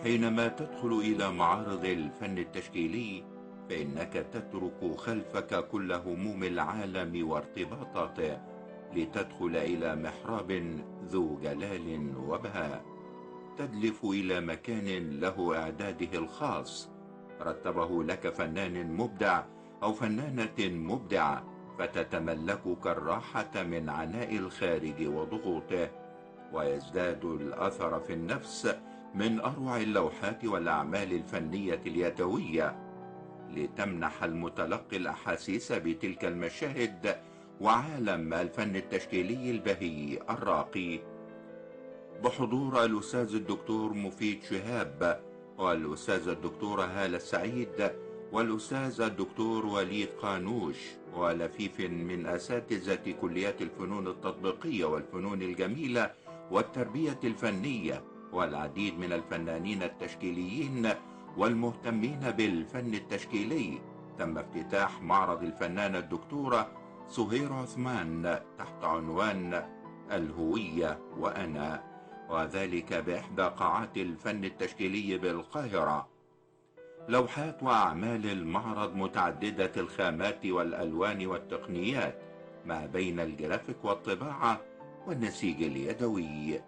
حينما تدخل إلى معارض الفن التشكيلي فإنك تترك خلفك كل هموم العالم وارتباطاته لتدخل إلى محراب ذو جلال وبهاء، تدلف إلى مكان له إعداده الخاص رتبه لك فنان مبدع أو فنانة مبدعة، فتتملكك الراحة من عناء الخارج وضغوطه، ويزداد الأثر في النفس من أروع اللوحات والأعمال الفنية اليدوية، لتمنح المتلقي الأحاسيس بتلك المشاهد وعالم الفن التشكيلي البهي الراقي، بحضور الأستاذ الدكتور مفيد شهاب والأستاذ الدكتورة هالة السعيد والأستاذ الدكتور وليد قانوش ولفيف من أساتذة كليات الفنون التطبيقية والفنون الجميلة والتربية الفنية، والعديد من الفنانين التشكيليين والمهتمين بالفن التشكيلي. تم افتتاح معرض الفنانة الدكتورة سهير عثمان تحت عنوان الهوية وأنا، وذلك بإحدى قاعات الفن التشكيلي بالقاهرة. لوحات وأعمال المعرض متعددة الخامات والألوان والتقنيات ما بين الجرافيك والطباعة والنسيج اليدوي.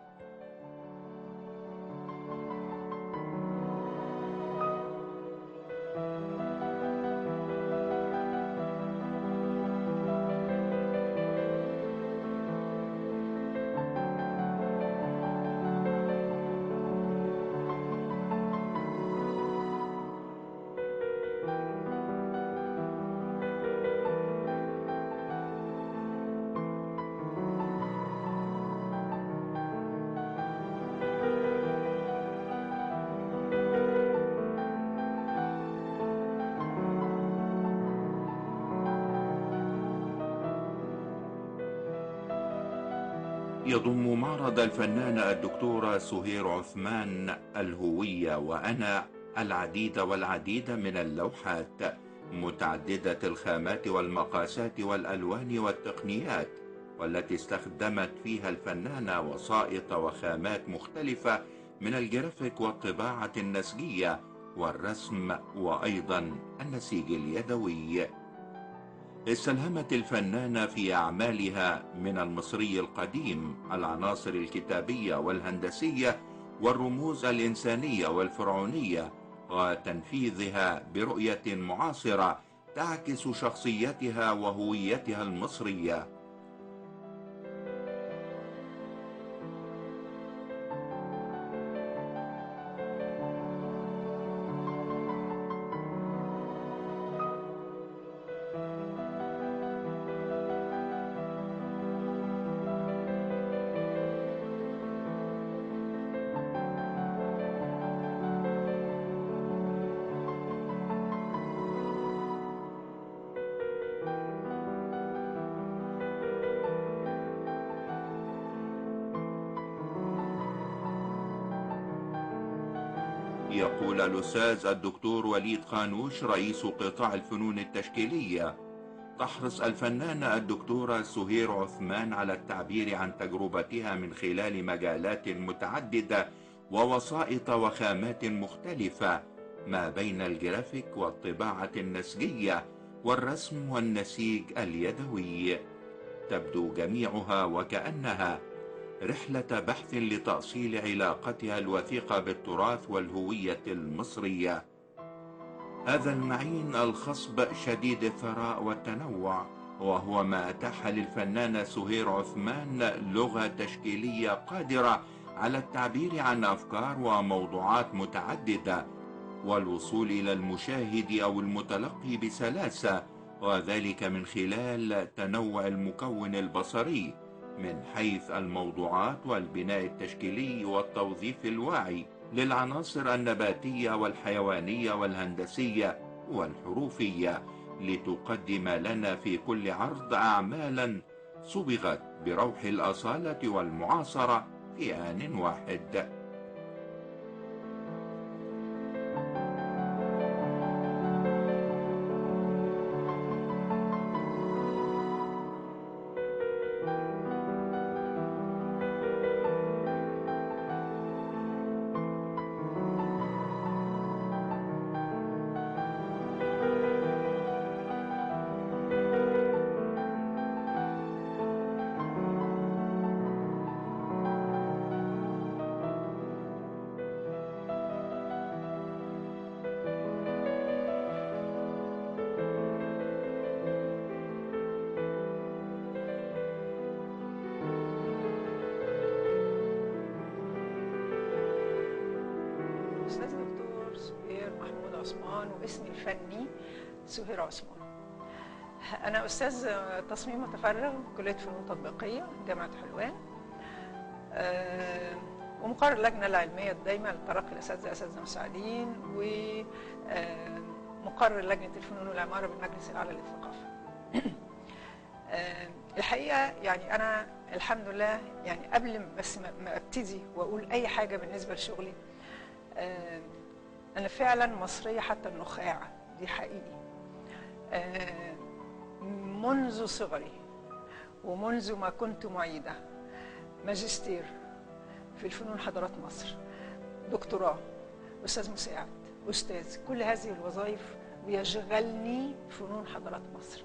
يضم معرض الفنانة الدكتورة سهير عثمان الهوية وأنا العديد من اللوحات متعددة الخامات والمقاسات والألوان والتقنيات، والتي استخدمت فيها الفنانة وسائط وخامات مختلفة من الجرافيك والطباعة النسجية والرسم وأيضا النسيج اليدوي. استلهمت الفنانة في أعمالها من المصري القديم العناصر الكتابية والهندسية والرموز الإنسانية والفرعونية، وتنفيذها برؤية معاصرة تعكس شخصيتها وهويتها المصرية. يقول الأستاذ الدكتور وليد قانوش رئيس قطاع الفنون التشكيلية: تحرص الفنانة الدكتورة سهير عثمان على التعبير عن تجربتها من خلال مجالات متعددة ووسائط وخامات مختلفة ما بين الجرافيك والطباعة النسجية والرسم والنسيج اليدوي، تبدو جميعها وكأنها رحلة بحث لتأصيل علاقتها الوثيقة بالتراث والهوية المصرية. هذا المعين الخصب شديد الثراء والتنوع، وهو ما أتاح للفنانة سهير عثمان لغة تشكيلية قادرة على التعبير عن أفكار وموضوعات متعددة والوصول إلى المشاهد أو المتلقي بسلاسة، وذلك من خلال تنوع المكون البصري من حيث الموضوعات والبناء التشكيلي والتوظيف الواعي للعناصر النباتية والحيوانية والهندسية والحروفية، لتقدم لنا في كل عرض أعمالا صبغت بروح الأصالة والمعاصرة في آن واحد. عثمان، واسمي الفني سهير عثمان. أنا أستاذ تصميم متفرغ بكلية فنون تطبيقية جامعة حلوان، ومقرر اللجنة العلمية الدايمة لترقي الأساتذة مساعدين، ومقرر لجنة الفنون والعمارة بالمجلس الأعلى للثقافة. الحقيقة يعني أنا الحمد لله، يعني قبل بس ما أبتدي وأقول أي حاجة بالنسبة لشغلي، أنا فعلا مصرية حتى النخاع، دي حقيقي. منذ صغري ومنذ ما كنت معيدة، ماجستير في الفنون حضارات مصر، دكتوراه، أستاذ مساعد، أستاذ، كل هذه الوظائف بيشغلني فنون حضارات مصر.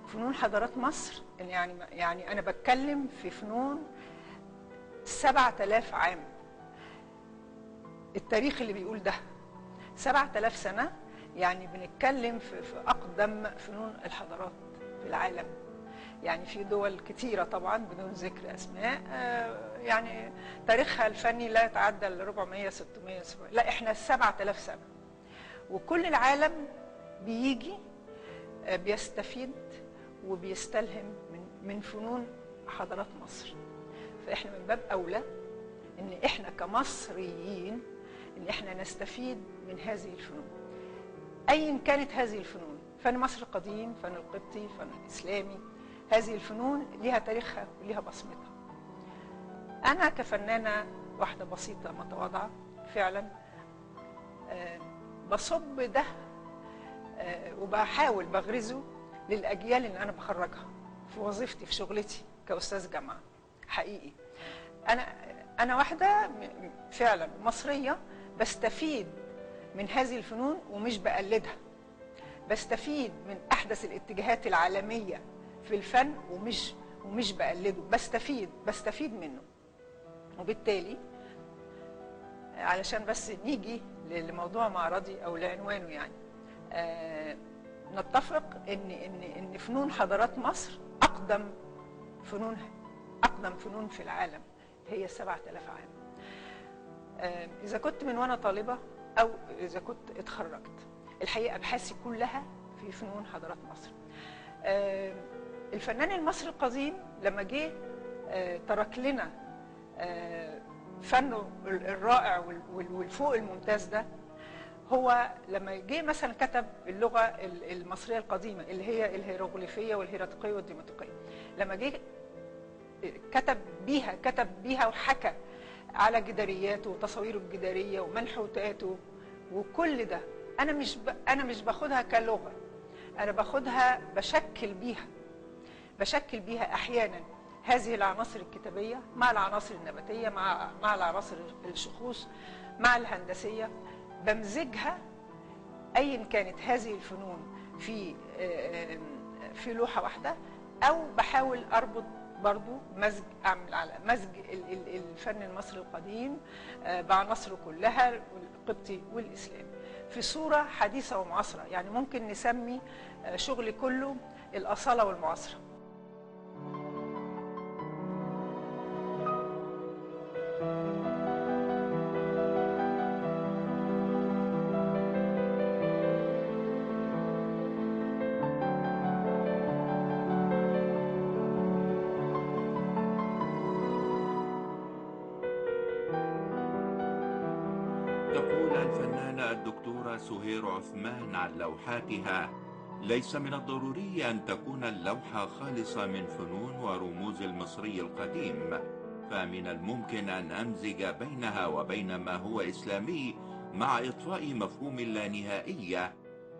فنون حضارات مصر يعني أنا بتكلم في فنون 7000 عام. التاريخ اللي بيقول ده 7000 سنة، يعني بنتكلم في أقدم فنون الحضارات في العالم. يعني في دول كتيرة طبعا بدون ذكر أسماء، يعني تاريخها الفني لا يتعدى ال 400 600 700، لا إحنا 7000 سنة، وكل العالم بيجي بيستفيد وبيستلهم من فنون حضارات مصر. فإحنا من باب أولى إن إحنا كمصريين إن إحنا نستفيد من هذه الفنون، أيا كانت هذه الفنون، فن مصر القديم، فن القبطي، فن الإسلامي. هذه الفنون لها تاريخها ولها بصمتها. أنا كفنانة واحدة بسيطة متواضعة فعلا بصب ده وبحاول بغرزه للأجيال اللي أنا بخرجها في وظيفتي، في شغلتي كأستاذ جامعة. حقيقي أنا واحدة فعلا مصرية بستفيد من هذه الفنون ومش بقلدها، بستفيد من أحدث الاتجاهات العالمية في الفن ومش بقلده، بستفيد منه. وبالتالي علشان بس نيجي لموضوع معرضي أو لعنوانه، يعني نتفق إن فنون حضارات مصر أقدم فنون في العالم، هي 7000 عام. إذا كنت من وأنا طالبة أو إذا كنت اتخرجت، الحقيقة أبحاثي كلها في فنون حضارات مصر. الفنان المصري القديم لما جه ترك لنا فنه الرائع والفوق الممتاز ده، هو لما جه مثلا كتب اللغة المصرية القديمة اللي هي الهيروغليفية والهيراتيقية والديموتيقية، لما جه كتب بيها وحكى على جدارياته وتصاويره الجدارية ومنحوتاته وكل ده. أنا مش باخدها كلغة، أنا باخدها بشكل بيها أحيانا هذه العناصر الكتابية مع العناصر النباتية مع العناصر الشخوص مع الهندسية، بمزجها أيا كانت هذه الفنون في لوحة واحدة، أو بحاول أربط برضو أعمل على مزج الفن المصري القديم بعناصره كلها، القبطي والإسلامي، في صورة حديثة ومعاصرة. يعني ممكن نسمي شغلي كله الأصالة والمعاصرة. تقول الفنانة الدكتورة سهير عثمان عن لوحاتها: ليس من الضروري أن تكون اللوحة خالصة من فنون ورموز المصري القديم، فمن الممكن أن أمزج بينها وبين ما هو إسلامي مع إضفاء مفهوم اللانهائية.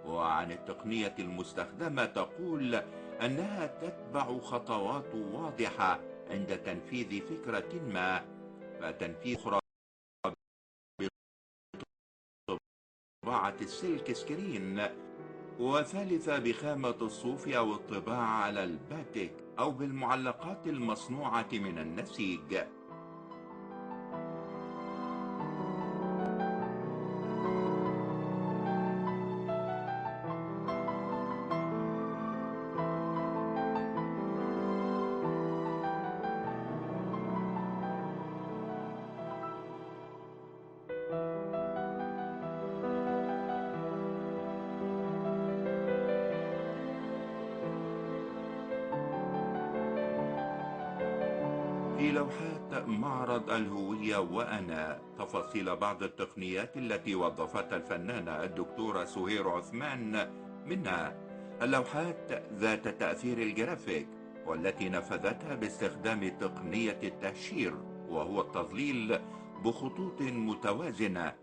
وعن التقنية المستخدمة تقول أنها تتبع خطوات واضحة عند تنفيذ فكرة ما، فتنفيذ أخرى بطباعة السلك سكرين، وثالثة بخامة الصوف أو الطباعة على الباتيك أو بالمعلقات المصنوعة من النسيج. في لوحات معرض الهوية وأنا تفاصيل بعض التقنيات التي وظفتها الفنانة الدكتورة سهير عثمان، منها اللوحات ذات تأثير الجرافيك والتي نفذتها باستخدام تقنية التهشير وهو التظليل بخطوط متوازنة،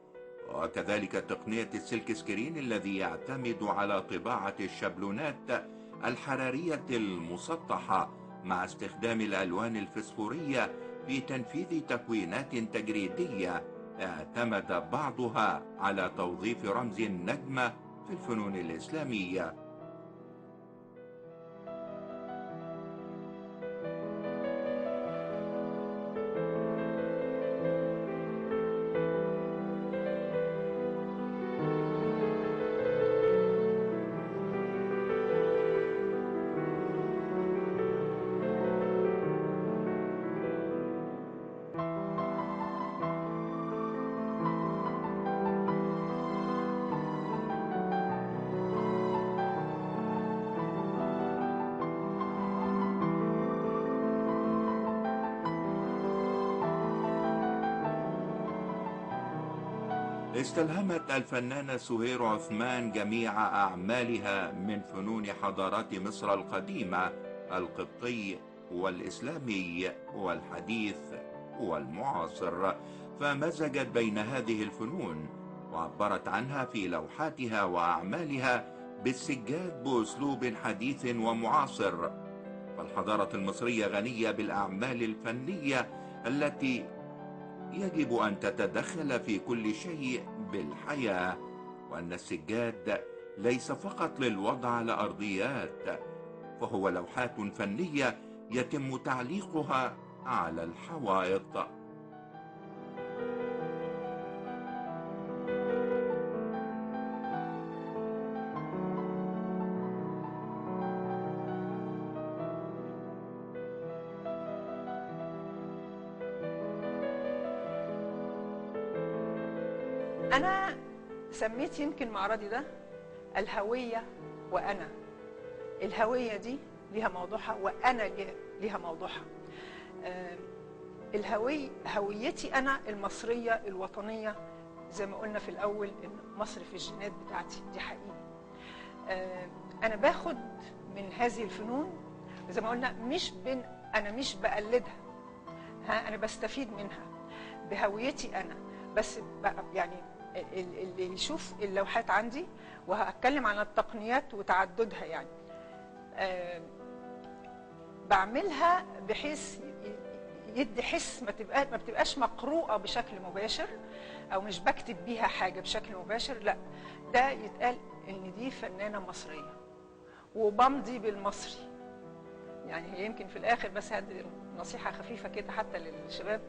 وكذلك تقنية السلك سكرين الذي يعتمد على طباعة الشابلونات الحرارية المسطحة مع استخدام الألوان الفسفورية في تنفيذ تكوينات تجريدية اعتمد بعضها على توظيف رمز النجمة في الفنون الإسلامية. استلهمت الفنانة سهير عثمان جميع أعمالها من فنون حضارات مصر القديمة، القبطي والإسلامي والحديث والمعاصر، فمزجت بين هذه الفنون وعبرت عنها في لوحاتها وأعمالها بالسجاد بأسلوب حديث ومعاصر. فالحضارة المصرية غنية بالأعمال الفنية التي يجب أن تتدخل في كل شيء بالحياة، وأن السجاد ليس فقط للوضع على أرضيات، فهو لوحات فنية يتم تعليقها على الحوائط. أنا سميت يمكن معرضي ده الهوية وأنا. الهوية دي ليها موضوعها وأنا ليها موضوعها. هويتي أنا المصرية الوطنية، زي ما قلنا في الأول إن مصر في الجينات بتاعتي، دي حقيقي. أنا باخد من هذه الفنون زي ما قلنا، أنا مش بقلدها، أنا بستفيد منها بهويتي أنا. بس يعني اللي يشوف اللوحات عندي، وهتكلم عن التقنيات وتعددها، يعني بعملها بحيث يدي حس ما بتبقاش مقروءة بشكل مباشر، او مش بكتب بيها حاجة بشكل مباشر، لا، ده يتقال ان دي فنانة مصرية وبمضي بالمصري. يعني هي يمكن في الاخر بس هدي نصيحة خفيفة كده حتى للشباب،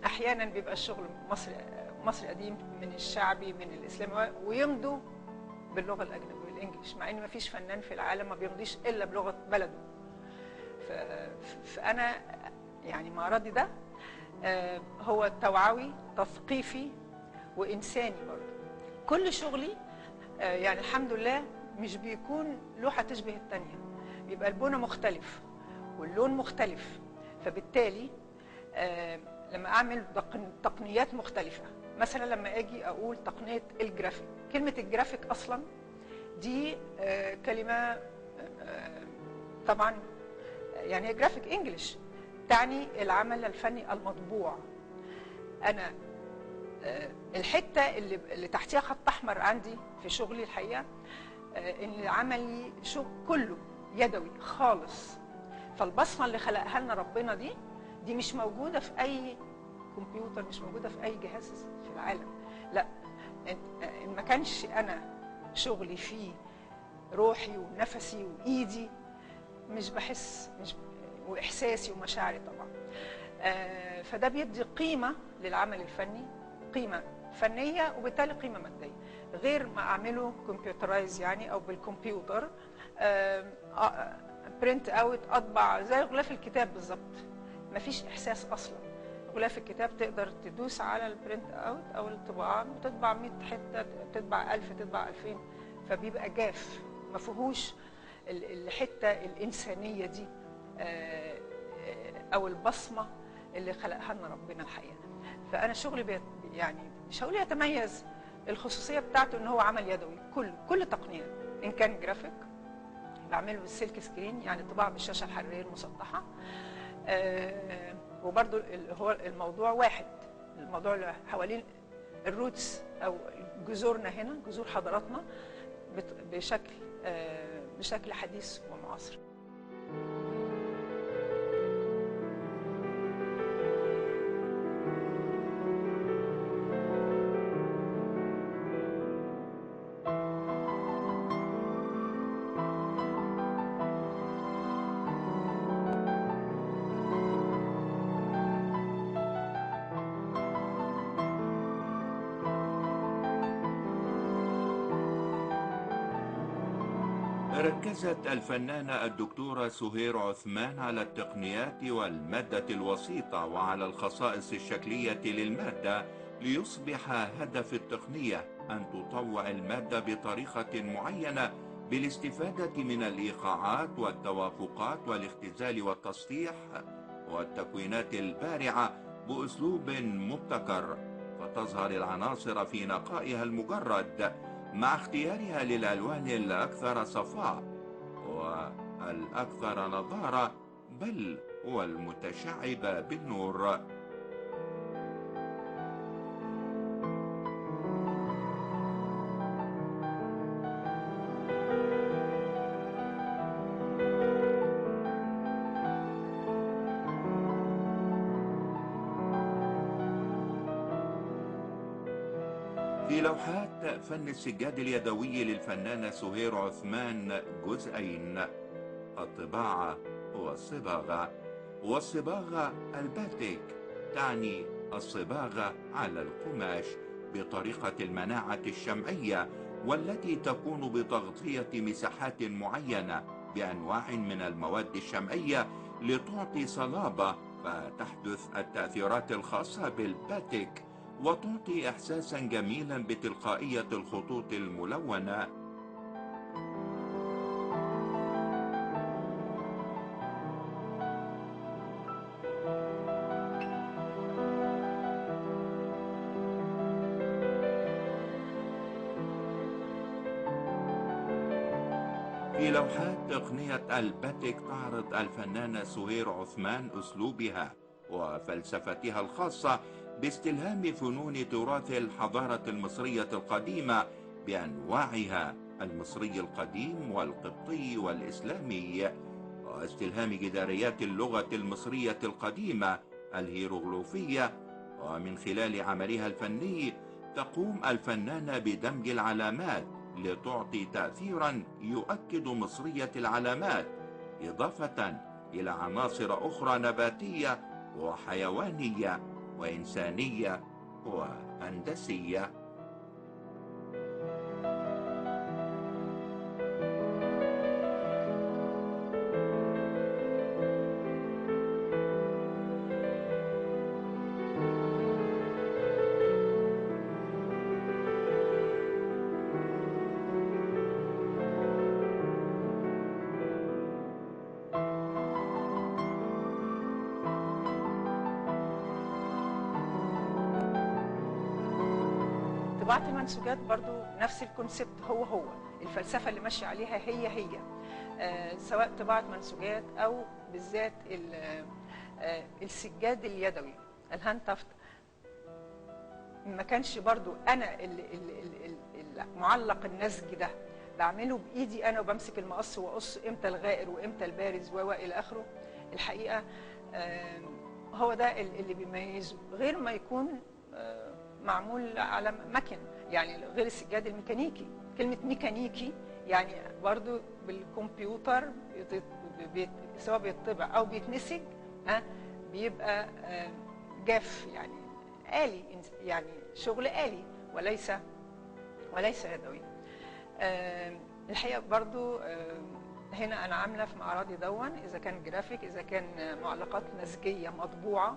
احيانا بيبقى الشغل مصري قديم، من الشعبي من الاسلامي، ويمضوا باللغه الاجنبيه بالانجلش، مع ان ما فيش فنان في العالم ما بيمضيش الا بلغه بلده. فانا يعني معرضي ده هو توعوي تثقيفي وانساني برضه. كل شغلي يعني الحمد لله مش بيكون لوحه تشبه الثانيه، بيبقى البنى مختلف واللون مختلف، فبالتالي لما اعمل تقنيات مختلفه، مثلا لما اجي اقول تقنيه الجرافيك، كلمه الجرافيك اصلا دي كلمه طبعا يعني هي جرافيك انجلش، تعني العمل الفني المطبوع. انا الحته اللي تحتيها خط احمر عندي في شغلي الحقيقه، ان عملي شغل كله يدوي خالص، فالبصمه اللي خلقها لنا ربنا دي مش موجوده في اي كمبيوتر، مش موجوده في اي جهاز في العالم. لا، ان ما كانش انا شغلي فيه روحي ونفسي وايدي، مش بحس، واحساسي ومشاعري طبعا. فده بيدي قيمه للعمل الفني، قيمه فنيه وبالتالي قيمه ماديه، غير ما اعمله كمبيوترايز يعني او بالكمبيوتر، برنت اوت، اطبع زي غلاف الكتاب بالظبط، مفيش احساس اصلا. غلاف الكتاب تقدر تدوس على البرنت اوت او الطباعه وتطبع 100 حته، تطبع 1000، تطبع 2000، فبيبقى جاف ما فيهوش الحته الانسانيه دي. او البصمه اللي خلقها لنا ربنا الحقيقه. فانا شغلي يعني مش هقول يتميز، الخصوصيه بتاعته ان هو عمل يدوي، كل تقنيات، ان كان جرافيك بعمله بالسلك سكرين، يعني طباعه بالشاشه الحراريه المسطحه. وبرده هو الموضوع واحد، الموضوع اللي حوالين الروتس او جذورنا هنا، جذور حضاراتنا بشكل حديث ومعاصر. ركزت الفنانة الدكتورة سهير عثمان على التقنيات والمادة الوسيطة وعلى الخصائص الشكلية للمادة، ليصبح هدف التقنية أن تطوع المادة بطريقة معينة بالاستفادة من الإيقاعات والتوافقات والاختزال والتسطيح والتكوينات البارعة بأسلوب مبتكر، فتظهر العناصر في نقائها المجرد مع اختيارها للألوان الأكثر صفاء والأكثر نضارة، بل والمتشعبة بالنور. في لوحات فن السجاد اليدوي للفنانة سهير عثمان جزئين: الطباعة والصباغة. والصباغة الباتيك تعني الصباغة على القماش بطريقة المناعة الشمعية، والتي تكون بتغطية مساحات معينة بأنواع من المواد الشمعية لتعطي صلابة، فتحدث التأثيرات الخاصة بالباتيك وتعطي إحساسا جميلا بتلقائية الخطوط الملونة. في لوحات تقنية الباتيك تعرض الفنانة سهير عثمان أسلوبها وفلسفتها الخاصة باستلهام فنون تراث الحضارة المصرية القديمة بأنواعها المصري القديم والقبطي والإسلامي، واستلهام جداريات اللغة المصرية القديمة الهيروغليفية. ومن خلال عملها الفني تقوم الفنانة بدمج العلامات لتعطي تأثيرا يؤكد مصرية العلامات، إضافة إلى عناصر أخرى نباتية وحيوانية وإنسانية وهندسية. طباعة المنسوجات برضو نفس الكونسبت، هو الفلسفة اللي ماشية عليها هي سواء طباعة منسوجات أو بالذات السجاد اليدوي الهاند تافت. ما كانش برضو أنا المعلق النسج ده بعمله بإيدي أنا، وبمسك المقص وأقص إمتى الغائر وإمتى البارز وإلى آخره. الحقيقة هو ده اللي بيميزه، غير ما يكون معمول على مكن، يعني غير السجاد الميكانيكي. كلمة ميكانيكي يعني برضو بالكمبيوتر سواء بيطبع أو بيتنسج بيبقى جاف، يعني آلي، يعني شغل آلي وليس يدوي. الحقيقة برضو هنا أنا عاملة في معرضي إذا كان جرافيك، إذا كان معلقات نسجية مطبوعة،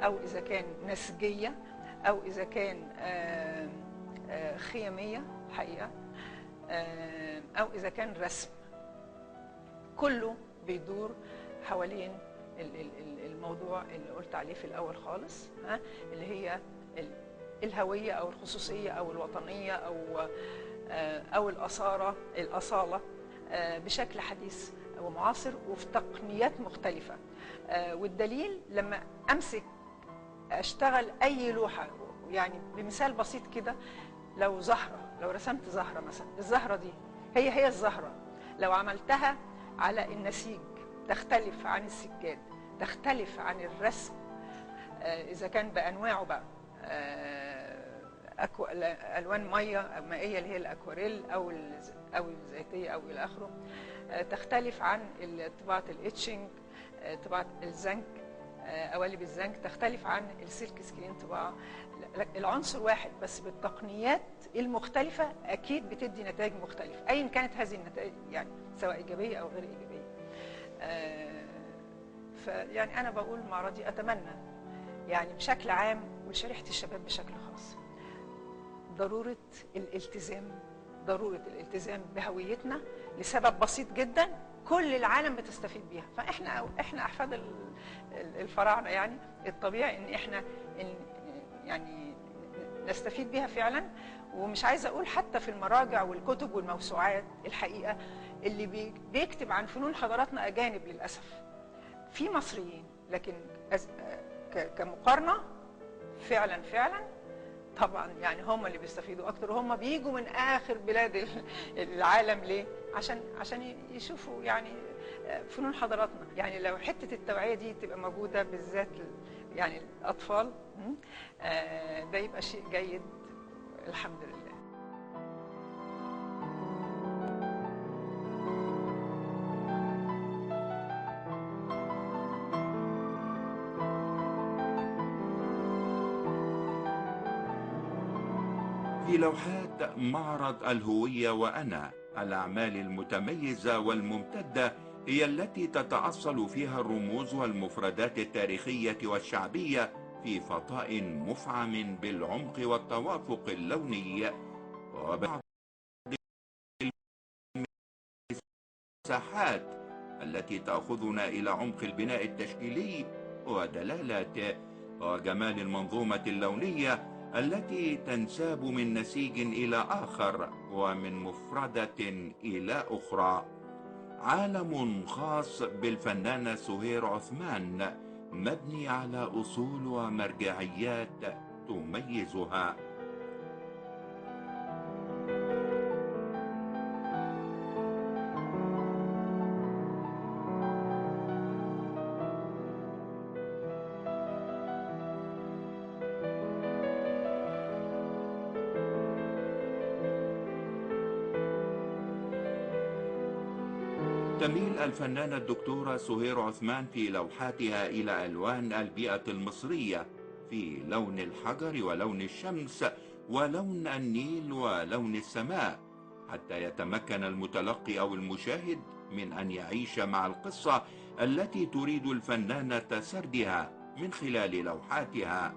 أو إذا كان نسجية، أو إذا كان خيامية حقيقة، أو إذا كان رسم، كله بيدور حوالين الموضوع اللي قلت عليه في الأول خالص، اللي هي الهوية أو الخصوصية أو الوطنية أو الأصالة بشكل حديث ومعاصر وفي تقنيات مختلفة. والدليل لما أمسك أشتغل أي لوحة، يعني بمثال بسيط كده، لو رسمت زهرة مثلا، الزهرة دي هي الزهرة، لو عملتها على النسيج تختلف عن السجاد، تختلف عن الرسم إذا كان بأنواعه بقى، ألوان مائية اللي هي الأكواريل أو الزيتية أو إلى آخره، تختلف عن طباعة الإتشنج، طباعة الزنك، قوالب الزنك، تختلف عن السلك سكرين طباعة. العنصر واحد بس بالتقنيات المختلفة أكيد بتدي نتائج مختلفة أيا كانت هذه النتائج، يعني سواء إيجابية أو غير إيجابية. فيعني أنا بقول معرضي أتمنى يعني بشكل عام وشريحة الشباب بشكل خاص ضرورة الالتزام بهويتنا لسبب بسيط جدا كل العالم بتستفيد بيها. فاحنا احفاد الفراعنه، يعني الطبيعي ان احنا يعني نستفيد بيها فعلا. ومش عايزه اقول حتى في المراجع والكتب والموسوعات، الحقيقه اللي بيكتب عن فنون حضاراتنا اجانب للاسف، في مصريين، لكن كمقارنه فعلا طبعا يعني هم اللي بيستفيدوا اكتر، وهم بيجوا من اخر بلاد العالم. ليه؟ عشان يشوفوا يعني فنون حضاراتنا. يعني لو حته التوعيه دي تبقى موجوده بالذات يعني الاطفال، ده يبقى شيء جيد الحمد لله. في لوحات معرض الهوية وأنا، الأعمال المتميزة والممتدة هي التي تتأصل فيها الرموز والمفردات التاريخية والشعبية في فضاء مفعم بالعمق والتوافق اللوني، وبعض المساحات التي تأخذنا إلى عمق البناء التشكيلي ودلالات وجمال المنظومة اللونية التي تنساب من نسيج إلى آخر ومن مفردة إلى أخرى. عالم خاص بالفنانة سهير عثمان، مبني على أصول ومرجعيات تميزها. تميل الفنانة الدكتورة سهير عثمان في لوحاتها إلى ألوان البيئة المصرية في لون الحجر ولون الشمس ولون النيل ولون السماء، حتى يتمكن المتلقي أو المشاهد من أن يعيش مع القصة التي تريد الفنانة سردها من خلال لوحاتها.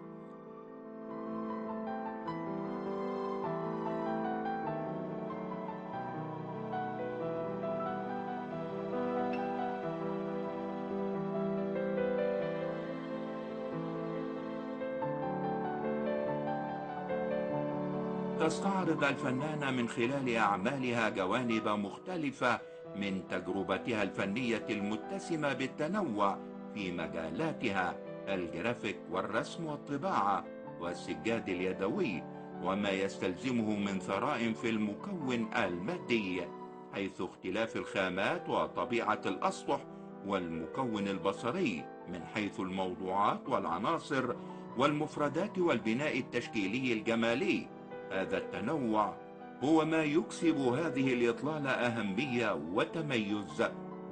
تستعرض الفنانة من خلال أعمالها جوانب مختلفة من تجربتها الفنية المتسمة بالتنوع في مجالاتها: الجرافيك والرسم والطباعة والسجاد اليدوي، وما يستلزمه من ثراء في المكون المادي، حيث اختلاف الخامات وطبيعة الأسطح، والمكون البصري من حيث الموضوعات والعناصر والمفردات والبناء التشكيلي الجمالي. هذا التنوع هو ما يكسب هذه الإطلالة أهمية وتميز.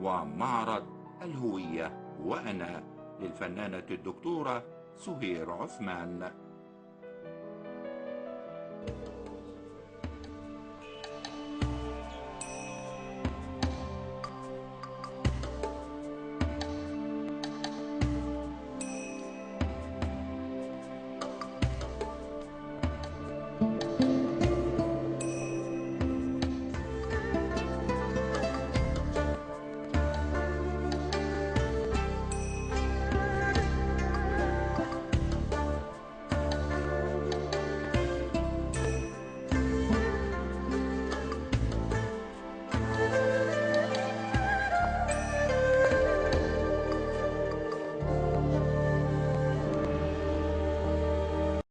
ومعرض الهوية وأنا للفنانة الدكتورة سهير عثمان.